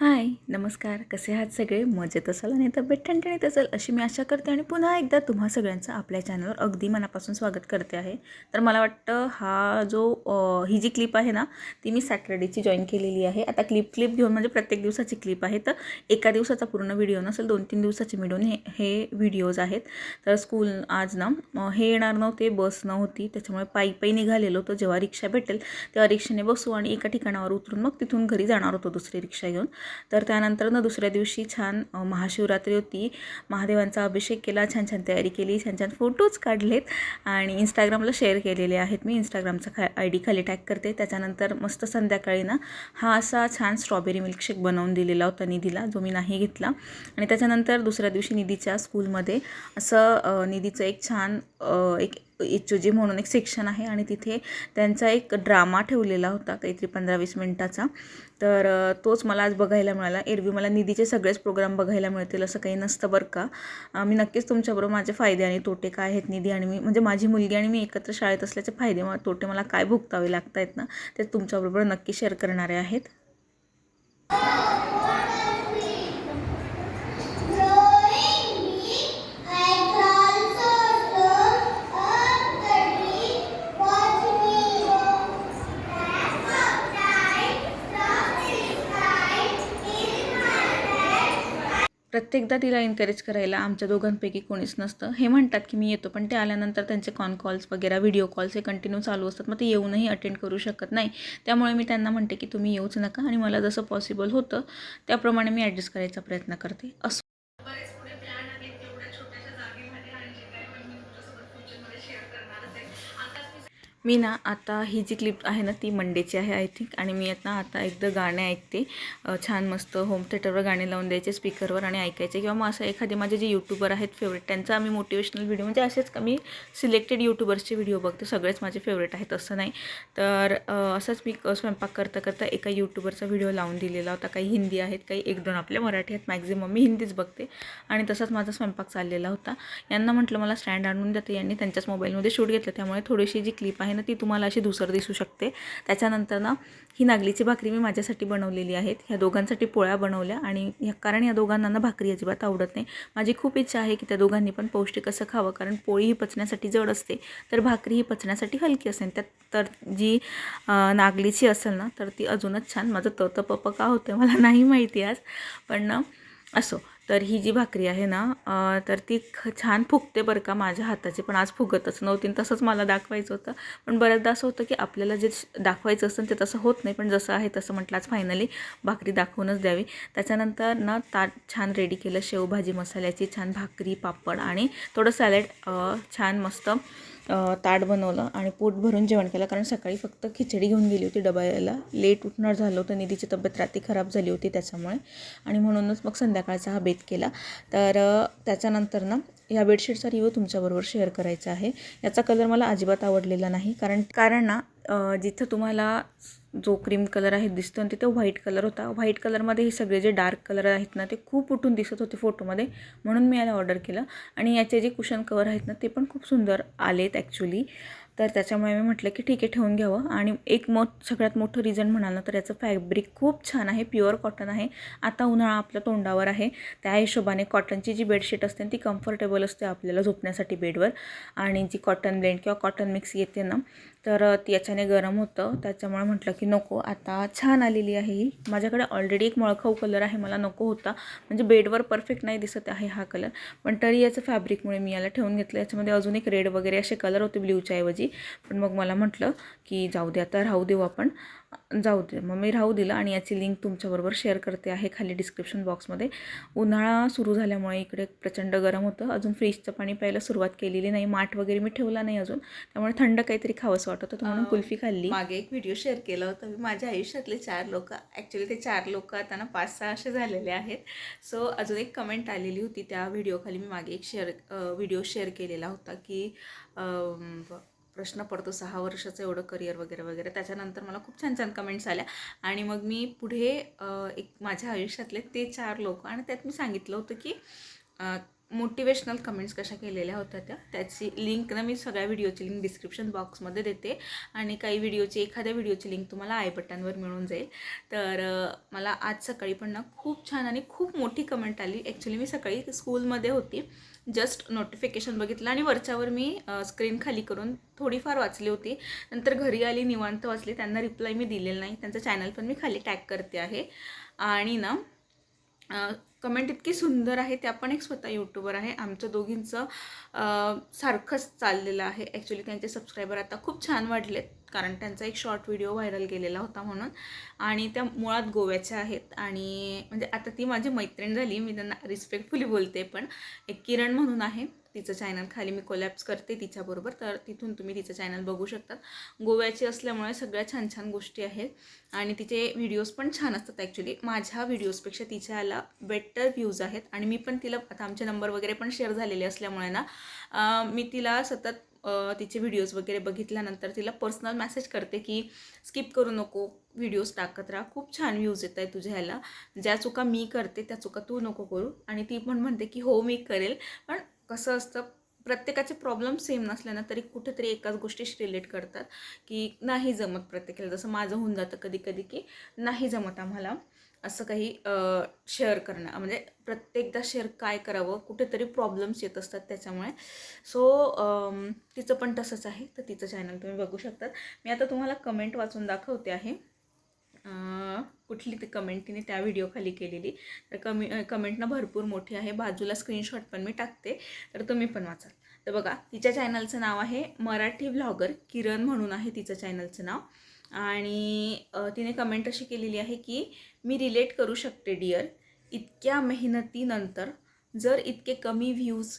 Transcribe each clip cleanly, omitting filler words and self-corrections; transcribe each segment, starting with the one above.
हाय, नमस्कार. कसे आहात सगळे? मजेत असाल आणि तब्येत ठणठणीत असेल अशी मी आशा करते आणि पुन्हा एकदा तुम्हा सगळ्यांचं आपल्या चॅनलवर अगदी मनापासून स्वागत करते आहे. तर मला वाटतं ही जी क्लिप आहे ना, ती मी सॅटर्डेची जॉईन केलेली आहे. आता क्लिप घेऊन म्हणजे प्रत्येक दिवसाची क्लिप आहे. तर एका दिवसाचा पूर्ण व्हिडिओ नसेल, 2-3 दिवसाचे मिळून हे व्हिडिओज आहेत. तर स्कूल आज ना हे येणार नव्हते, बस नव्हती, त्याच्यामुळे पायी निघालेलो होतो. जेव्हा रिक्षा भेटेल तेव्हा रिक्षाने बसू आणि एका ठिकाणावर उतरून मग तिथून घरी जाणार होतो दुसरी रिक्षा घेऊन. तर त्यानंतर दुसऱ्या दिवशी छान महाशिवरात्री होती. महादेवांचा अभिषेक केला, छान तयारी केली, छान फोटोज काढलेत आणि इंस्टाग्रामला शेअर केलेले आहेत. मी इंस्टाग्रामचा ID खाली टॅग करते. त्याच्यानंतर मस्त संध्याकाळी ना हा असा छान स्ट्रॉबेरी मिल्कशेक बनवून दिलेला होता निधीला, जो मी नाही घेतला. आणि त्याच्यानंतर दुसऱ्या दिवशी निधीच्या स्कूलमध्ये असं निधीचं एक छान एक HOG म्हणून एक सेक्शन आहे आणि तिथे त्यांचा एक ड्रामा ठेवलेला होता, काहीतरी 15-20 मिनिटाचा. तर तोच मला आज बघायला मिळाला. एरवी मला निधीचे सगळेच प्रोग्राम बघायला मिळतील असं काही नसतं बरं का. मी नक्कीच तुमच्याबरोबर माझे फायदे आणि तोटे काय आहेत, निधी आणि मी म्हणजे माझी मुलगी आणि मी एकत्र शाळेत असल्याचे फायदे तोटे मला काय भोगतावे लागत आहेत ना, ते तुमच्याबरोबर नक्की शेअर करणारे आहेत. प्रत्येकदा तिला एन्करेज करायला आमच्या दोघांपैकी कोणीच नसतं. हे म्हणतात की मी येतो, पण ते आल्यानंतर त्यांचे कॉल्स वगैरे, व्हिडिओ कॉल्स हे कंटिन्यू चालू असतात. मग ते येऊनही अटेंड करू शकत नाही. त्यामुळे मी त्यांना म्हणते की तुम्ही येऊच नका आणि मला जसं पॉसिबल होतं त्याप्रमाणे मी ॲडजस्ट करायचा प्रयत्न करते. असं बरेच पुढे प्लॅन आहेत तेवढ्या छोट्याशा जागेमध्ये आणि जे काही पण मी तुमच्यासोबत फ्युचरमध्ये शेअर करणारच आहे. मी ना आता ही जी क्लिप आहे ना ती मंडेची आहे आय थिंक. आणि मी आता एकदा गाणे ऐकते. छान मस्त होम थिएटरवर गाणे लावून द्यायचे स्पीकरवर आणि ऐकायचे. किंवा मग असं एखादे माझे जे यूट्यूबर आहेत फेवरेट, त्यांचा आम्ही मोटिवेशनल व्हिडिओ म्हणजे असेच मी सिलेक्टेड यूट्यूबर्सचे व्हिडिओ बघते. सगळेच माझे फेवरेट आहेत असं नाही. तर असंच मी स्वयंपाक करता एका यूट्यूबरचा व्हिडिओ लावून दिलेला होता. काही हिंदी आहेत, काही 1-2 आपले मराठी आहेत. मॅक्झिमम मी हिंदीच बघते. आणि तसंच माझा स्वयंपाक चाललेला होता. यांना म्हटलं मला स्टँड आणून देते. यांनी त्यांच्याच मोबाईलमध्ये शूट घेतलं, त्यामुळे थोडीशी जी क्लिप आहे ना ती तुम्हाला अशी धुसर दिसू शकते. त्याच्यानंतर ना ही नागलीची भाकरी मी माझ्यासाठी बनवलेली आहेत. ह्या दोघांसाठी पोळ्या बनवल्या आणि कारण या दोघांना ना भाकरी अजिबात आवडत नाही. माझी खूप इच्छा आहे की त्या दोघांनी पण पौष्टिक असं खावं, कारण पोळी ही पचण्यासाठी जड असते तर भाकरी ही पचण्यासाठी हलकी असेल. त्यात तर जी नागलीची असेल ना तर ती अजूनच छान. माझं तप का होतं मला नाही माहिती आज, पण ना असो. तर ही जी भाकरी आहे ना तर ती छान फुगते बरं का माझ्या हाताची, पण आज फुगतच नव्हती. तसंच मला दाखवायचं होतं, पण बऱ्याचदा असं होतं की आपल्याला जे दाखवायचं असतं ते तसं होत नाही. पण जसं आहे तसं म्हटलं आज फायनली भाकरी दाखवूनच द्यावी. त्याच्यानंतर ना ताट छान रेडी केलं, शेवभाजी मसाल्याची, छान भाकरी, पापड आणि थोडं सॅलड, छान मस्त ताट बनवलं आणि पोट भरून जेवण केलं. कारण सकाळी फक्त खिचडी घेऊन गेली होती डब्याला, लेट उठणार झालं होतं. निधीची तब्येत रात्री खराब झाली होती त्याच्यामुळे, आणि म्हणूनच मग संध्याकाळचा हा बेत केला. तर त्याच्यानंतर ना या बेडशीटचा रिव्ह्यू तुमच्याबरोबर शेअर करायचा आहे. याचा कलर मला अजिबात आवडलेला नाही, कारण ना जिथं तुम्हाला जो क्रीम कलर आहे दिसतो आणि तिथे व्हाईट कलर होता. व्हाईट कलरमध्ये हे सगळे जे डार्क कलर आहेत ना ते खूप उठून दिसत होते फोटोमध्ये, म्हणून मी याला ऑर्डर केलं. आणि याचे जे कुशन कवर आहेत ना ते पण खूप सुंदर आलेत ॲक्च्युली. तर त्याच्यामुळे मी म्हटलं की ठीक आहे ठेवून घ्यावं. आणि सगळ्यात मोठं रिझन म्हणाल ना तर याचं फॅब्रिक खूप छान आहे, प्युअर कॉटन आहे. आता उन्हाळा आपल्या तोंडावर आहे, त्या हिशोबाने कॉटनची जी बेडशीट असते ती कम्फर्टेबल असते आपल्याला झोपण्यासाठी बेडवर. आणि जी कॉटन ब्लेंड किंवा कॉटन मिक्स येते ना तर ती याच्याने गरम होतं. त्याच्यामुळे म्हटलं की नको, आता छान आलेली आहे ही. माझ्याकडे ऑलरेडी एक मळखाऊ कलर आहे, मला नको होता, म्हणजे बेडवर परफेक्ट नाही दिसत आहे हा कलर, पण तरी याचं फॅब्रिकमुळे मी याला ठेवून घेतलं. याच्यामध्ये अजून एक रेड वगैरे असे कलर होते ब्ल्यूच्या ऐवजी, पण मग मला म्हटलं की जाऊ दे आता, राहू देऊ आपण, जाऊ दे. मग मी राहू दिलं आणि याची लिंक तुमच्याबरोबर शेअर करते आहे खाली डिस्क्रिप्शन बॉक्समध्ये. उन्हाळा सुरू झाल्यामुळे इकडे प्रचंड गरम होतं. अजून फ्रीजचं पाणी प्यायला सुरुवात केलेली नाही, माठ वगैरे मी ठेवला नाही अजून, त्यामुळे थंड काहीतरी खावंसं वाटत होतं म्हणून कुल्फी खाल्ली. मागे एक व्हिडिओ शेअर केला होता मी, माझ्या आयुष्यातले 4 लोक, ॲक्च्युली ते 4 लोक आता ना 5-6 असे झालेले आहेत. सो अजून एक कमेंट आलेली होती त्या व्हिडिओखाली. मी मागे एक व्हिडिओ शेअर केलेला होता की प्रश्न पडतो 6 वर्षाचं एवढं करिअर वगैरे वगैरे. त्याच्यानंतर मला खूप छान कमेंट्स आल्या आणि मग मी पुढे एक माझ्या आयुष्यातले ते 4 लोक, आणि त्यात मी सांगितलं होतं की मोटिवेशनल कमेंट्स कशा केलेल्या होत्या त्याची लिंक ना मी सगळ्या व्हिडिओची लिंक डिस्क्रिप्शन बॉक्समध्ये देते आणि काही व्हिडिओची एखाद्या व्हिडिओची लिंक तुम्हाला आय बटनवर मिळून जाईल. तर मला आज सकाळी पण ना खूप छान आणि खूप मोठी कमेंट आली. ॲक्च्युली मी सकाळी स्कूलमध्ये होती, जस्ट नोटिफिकेशन बघितलं आणि वरच्यावर मी स्क्रीन खाली करून थोडीफार वाचली होती. नंतर घरी आली, निवांत वाचली, त्यांना रिप्लाय मी दिलेला नाही. त्यांचं चॅनल पण मी खाली टॅग करते आहे. आणि ना कमेंट इतकी सुंदर आहे. त्या पण एक स्वतः यूट्यूबर आहे. आमच्या दोघींचं सारखंच चाललेलं आहे. ॲक्च्युली त्यांचे सबस्क्रायबर आता खूप छान वाढलेत, कारण त्यांचा एक शॉर्ट व्हिडिओ व्हायरल गेलेला होता म्हणून. आणि त्या मुळात गोव्याच्या आहेत आणि म्हणजे आता ती माझी मैत्रीण झाली, मी त्यांना रिस्पेक्टफुली बोलते. पण एक किरण म्हणून आहे, तिचं चॅनल खाली मी कोलॅप्स करते तिच्याबरोबर, तर तिथून तुम्ही तिचं चॅनल बघू शकतात. गोव्याची असल्यामुळे सगळ्या छान छान गोष्टी आहेत आणि तिचे व्हिडिओज पण छान असतात. ॲक्च्युली माझ्या व्हिडिओजपेक्षा तिच्याला बेटर व्ह्यूज आहेत आणि मी पण तिला आता आमचे नंबर वगैरे पण शेअर झालेले असल्यामुळे ना मी तिला सतत तिचे व्हिडिओज वगैरे बघितल्यानंतर तिला पर्सनल मेसेज करते की स्किप करू नको, व्हिडिओज टाकत राहा, खूप छान व्ह्यूज येत आहे तुझ्या ह्याला, ज्या चुका मी करते त्या चुका तू नको करू. आणि ती पण म्हणते की हो मी करेल. पण कसं असतं, प्रत्येकाचे प्रॉब्लेम सेम नसल्यानं तरी कुठेतरी एकाच गोष्टीशी रिलेट करतात की नाही जमत प्रत्येकाला. जसं माझं होऊन जातं कधी कधी की नाही जमत आम्हाला असं काही शेअर करणं, म्हणजे प्रत्येकदा शेअर काय करावं, कुठेतरी प्रॉब्लेम्स येत असतात त्याच्यामुळे. सो तिचं पण तसंच आहे. तर तिचं चॅनल तुम्ही बघू शकतात. मी आता तुम्हाला कमेंट वाचून दाखवते आहे कुठली ती कमेंट तिने त्या व्हिडिओ खाली केलेली. तर कमेंटनं भरपूर मोठी आहे, बाजूला स्क्रीनशॉट पण मी टाकते, तर तुम्ही पण वाचाल. तर बघा, तिच्या चॅनलचं नाव आहे मराठी व्लॉगर किरण म्हणून आहे तिचं चॅनलचं नाव. आणि तिने कमेंट अशी केलेली आहे की मी रिलेट करू शकते डिअर, इतक्या मेहनतीनंतर जर इतके कमी व्ह्यूज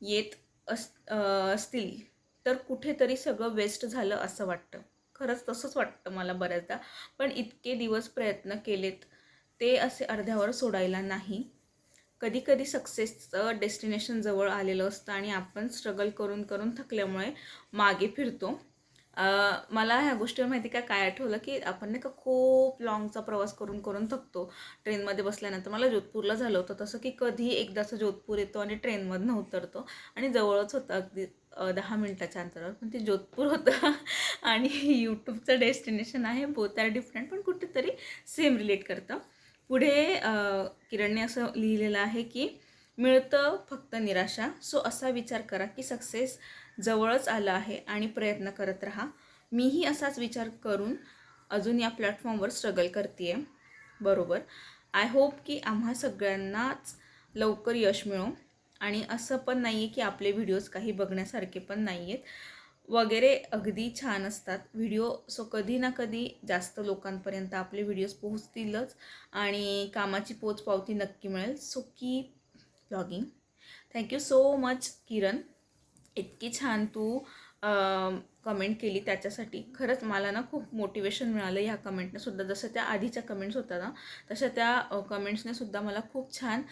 येत असतील तर कुठेतरी सगळं वेस्ट झालं असं वाटतं. खरंच तसंच वाटतं मला बऱ्याचदा. पण इतके दिवस प्रयत्न केलेत ते असे अर्ध्यावर सोडायला नाही. कधी कधी सक्सेसचं डेस्टिनेशन जवळ आलेलं असतं आणि आपण स्ट्रगल करून करून थकल्यामुळे मागे फिरतो. मला ह्या गोष्टीवर माहिती काय आठवलं की आपण नाही का खूप लाँगचा प्रवास करून करून थकतो. ट्रेनमध्ये बसल्यानंतर मला जोधपूरला झालं होतं तसं की कधी एकदाचं जोधपूर येतो आणि ट्रेनमधनं उतरतो आणि जवळच होतं अगदी 10 मिनटाच्या अंतरावर, पण ते जोधपूर होतं आणि यूट्यूबचं डेस्टिनेशन आहे. बोथ आर डिफरंट पण कुठेतरी सेम रिलेट करतं. पुढे किरणने असं लिहिलेलं आहे की मिळतं फक्त निराशा, सो असा विचार करा की सक्सेस जवळच आलं आहे आणि प्रयत्न करत राहा. मीही असाच विचार करून अजून या प्लॅटफॉर्मवर स्ट्रगल करते आहे. बरोबर. आय होप की आम्हा सगळ्यांनाच लवकर यश मिळो. आणि असं पण नाही आहे की आपले व्हिडिओज काही बघण्यासारखे पण नाही आहेत वगैरे, अगदी छान असतात व्हिडिओ. सो कधी ना कधी जास्त लोकांपर्यंत आपले व्हिडिओज पोहोचतीलच आणि कामाची पोचपावती नक्की मिळेल. So keep blogging. Thank you so much Kiran, इतकी छान तू कमेंट केली त्याच्यासाठी. खरंच मला ना खूप मोटिवेशन मिळालं ह्या कमेंटनेसुद्धा. जसं त्या आधीच्या कमेंट्स होत्या ना तशा त्या कमेंट्सनेसुद्धा मला खूप छान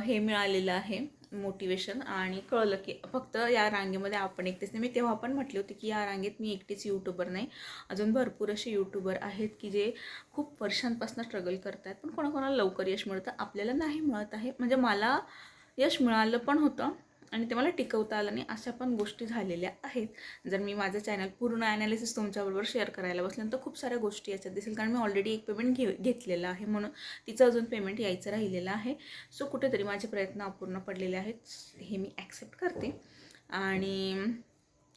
हे मिळालेलं आहे मोटिवेशन. आणि कळलं की फक्त या रांगेमध्ये आपण एकटेच नाही. मी तेव्हा पण म्हटली होती की या रांगेत मी एकटीच यूट्यूबर नाही, अजून भरपूर असे यूट्यूबर आहेत की जे खूप वर्षांपासून स्ट्रगल करत आहेत, पण कोणाकोणाला लवकर यश मिळतं, आपल्याला नाही मिळत आहे. म्हणजे मला यश मिळालं पण होतं आणि ते मला टिकवता आलं नाही, अशा पण गोष्टी झालेल्या आहेत. जर मी माझं चॅनल पूर्ण ॲनालिसिस तुमच्याबरोबर शेअर करायला बसल्यानंतर खूप साऱ्या गोष्टी याच्यात दिसेल, कारण मी ऑलरेडी एक पेमेंट घेतलेलं आहे म्हणून तिचं अजून पेमेंट यायचं राहिलेलं आहे. सो कुठेतरी माझे प्रयत्न अपूर्ण पडलेले आहेत हे मी ॲक्सेप्ट करते. आणि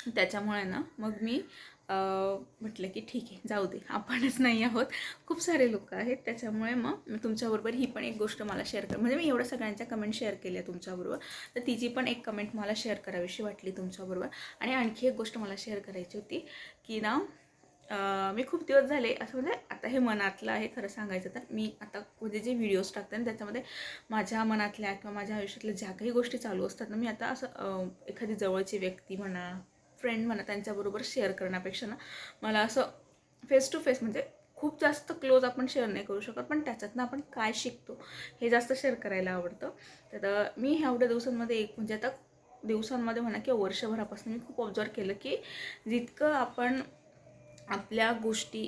त्याच्यामुळे ना मग मी म्हटलं की ठीक आहे जाऊ दे, आपणच नाही आहोत, खूप सारे लोक आहेत. त्याच्यामुळे मग मी तुमच्याबरोबर ही पण एक गोष्ट मला शेअर कर, म्हणजे मी एवढ्या सगळ्यांच्या कमेंट शेअर केल्या तुमच्याबरोबर, तर तिची पण एक कमेंट मला शेअर करावीशी वाटली तुमच्याबरोबर. आणि आणखी एक गोष्ट मला शेअर करायची होती की ना मी खूप दिवस झाले असं, म्हणजे आता हे मनातलं आहे खरं सांगायचं तर. मी आता म्हणजे जे व्हिडिओज टाकते ना त्याच्यामध्ये माझ्या मनातल्या किंवा माझ्या आयुष्यातल्या ज्या काही गोष्टी चालू असतात ना, मी आता असं एखादी जवळची व्यक्ती म्हणा, फ्रेंड म्हणा, त्यांच्याबरोबर शेअर करण्यापेक्षा ना मला असं फेस टू फेस, म्हणजे खूप जास्त क्लोज आपण शेअर नाही करू शकत, पण त्याच्यातनं आपण काय शिकतो हे जास्त शेअर करायला आवडतं. तर मी ह्या एवढ्या दिवसांमध्ये म्हणजे आता दिवसांमध्ये म्हणा किंवा वर्षभरापासून मी खूप ऑब्झर्व केलं की जितकं आपण आपल्या गोष्टी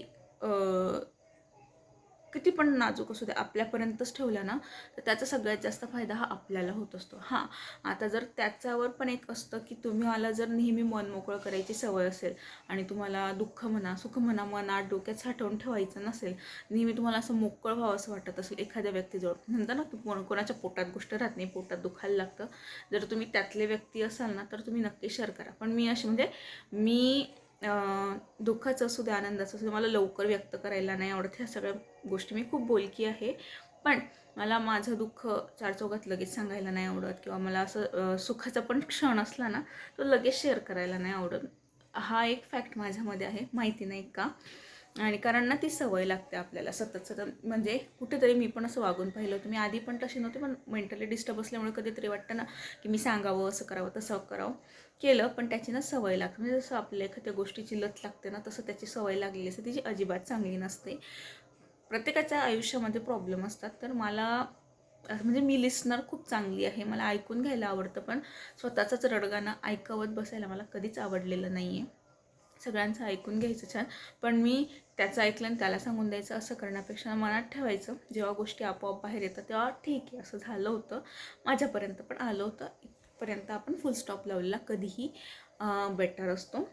किती पण नाजूक असू दे आपल्यापर्यंतच ठेवला ना तर त्याचा सगळ्यात जास्त फायदा हा आपल्याला होत असतो. हां, आता जर त्याच्यावर पण एक असतं की तुम्हाला जर नेहमी मन मोकळं करायची सवय असेल आणि तुम्हाला दुःख म्हणा सुख म्हणा मनात डोक्यात साठवून ठेवायचं नसेल, नेहमी तुम्हाला असं मोकळं व्हावं असं वाटत असेल एखाद्या व्यक्तीजवळ, म्हणता ना कोणाच्या पोटात गोष्ट राहत नाही, पोटात दुखायला लागतं, जर तुम्ही त्यातले व्यक्ती असाल ना तर तुम्ही नक्की शेअर करा. पण मी अशी म्हणजे मी दुःखाचं असू दे आनंदाचं असू दे मला लवकर व्यक्त करायला नाही आवडत. ह्या सगळ्या गोष्टी मी खूप बोलकी आहे, पण मला माझं दुःख चारचौघात लगेच सांगायला नाही आवडत किंवा मला असं सुखाचा पण क्षण असला ना तो लगेच शेअर करायला नाही आवडत. हा एक फॅक्ट माझ्यामध्ये आहे, माहिती नाही का. आणि कारण ना ती सवय लागते आपल्याला सतत सतत, म्हणजे कुठेतरी मी पण असं वागून पाहिलं होतं. मी आधी पण तशी नव्हते, पण मेंटली डिस्टर्ब असल्यामुळे कधीतरी वाटतं ना की मी सांगावं असं करावं तसं करावं, केलं पण त्याची ना सवय लागते. म्हणजे जसं आपल्या एखाद्या गोष्टीची लत लागते ना तसं त्याची सवय लागलेली असते, तिची अजिबात चांगली नसते. प्रत्येकाच्या आयुष्यामध्ये प्रॉब्लेम असतात, तर मला म्हणजे मी लिस्नर खूप चांगली आहे, मला ऐकून घ्यायला आवडतं, पण स्वतःचंच रडगाणं ऐकवत बसायला मला कधीच आवडलेलं नाही आहे. सगळ्यांचं ऐकून घ्यायचं छान, पण मी त्याचं ऐकलं आणि त्याला सांगून द्यायचं असं करण्यापेक्षा मनात ठेवायचं. जेव्हा गोष्टी आपोआप बाहेर येतात तेव्हा ठीक आहे, असं झालं होतं माझ्यापर्यंत पण आलं होतं, इथपर्यंत आपण फुल स्टॉप लावलेला कधीही बेटर असतो.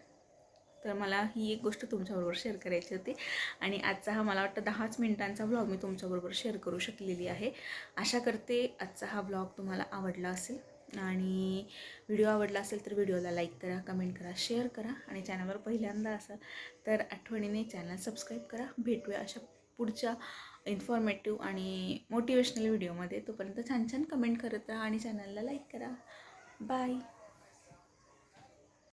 तर मला ही एक गोष्ट तुमच्याबरोबर शेअर करायची होती आणि आजचा हा मला वाटतं 10च मिनिटांचा व्लॉग मी तुमच्याबरोबर शेअर करू शकलेली आहे. आशा करते आजचा हा व्लॉग तुम्हाला आवडला असेल आणि व्हिडिओ आवडला असेल तर व्हिडिओला लाईक करा, कमेंट करा, शेअर करा आणि चॅनलवर पहिल्यांदा असाल तर आठवणीने चॅनल सबस्क्राईब करा. भेटूया अशा पुढच्या इन्फॉर्मेटिव्ह आणि मोटिवेशनल व्हिडिओमध्ये. तोपर्यंत छान छान कमेंट करत राहा आणि चॅनलला लाईक करा. बाय.